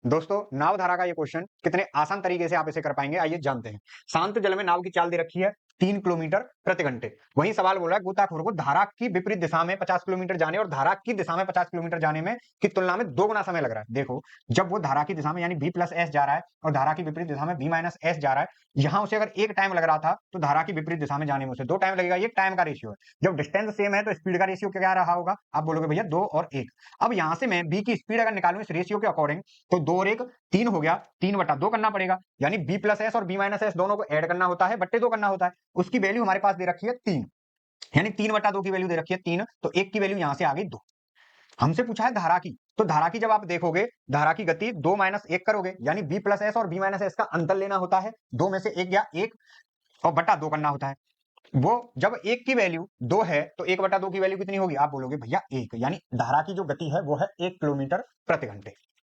दोस्तों, नाव धारा का ये क्वेश्चन कितने आसान तरीके से आप इसे कर पाएंगे, आइए जानते हैं। शांत जल में नाव की चाल दे रखी है 3 किलोमीटर प्रति घंटे। वहीं सवाल बोला है गोताखोर को धारा की विपरीत दिशा में 50 किलोमीटर जाने और धारा की दिशा में 50 किलोमीटर जाने में की तुलना में 2 गुना समय लग रहा है। देखो, जब वो धारा की दिशा में यानी b प्लस एस जा रहा है और धारा की विपरीत दिशा में b माइनस एस जा रहा है, यहां उसे अगर एक टाइम लग रहा था तो धारा की विपरीत दिशा में जाने में उसे 2 टाइम लगेगा। ये टाइम का रेशियो है। जब डिस्टेंस सेम है तो स्पीड का रेशियो क्या रहा होगा? आप बोलोगे भैया 2 और 1। अब यहां से मैं b की स्पीड अगर निकालूं इस रेशियो के अकॉर्डिंग तो 2 और 1 3 हो गया, 3/2 करना पड़ेगा। यानी b प्लस एस और b माइनस एस दोनों को ऐड करना होता है, बट्टे 2 करना होता है। उसकी वैल्यू हमारे पास दे रखी है 3, यानी 3/2 की वैल्यू दे रखी है 3, तो 1 की वैल्यू यहां से आ गई 2। हमसे पूछा है धारा की, तो धारा की जब आप देखोगे धारा की गति 2 माइनस 1 करोगे, यानी b प्लस एस और b माइनस एस का अंतर लेना होता है। 2 में से 1 गया 1 और बटा 2 करना होता है। वो जब 1 की वैल्यू 2 है तो 1/2 की वैल्यू कितनी होगी? आप बोलोगे भैया 1, यानी धारा की जो गति है वो है 1 किलोमीटर प्रति घंटे।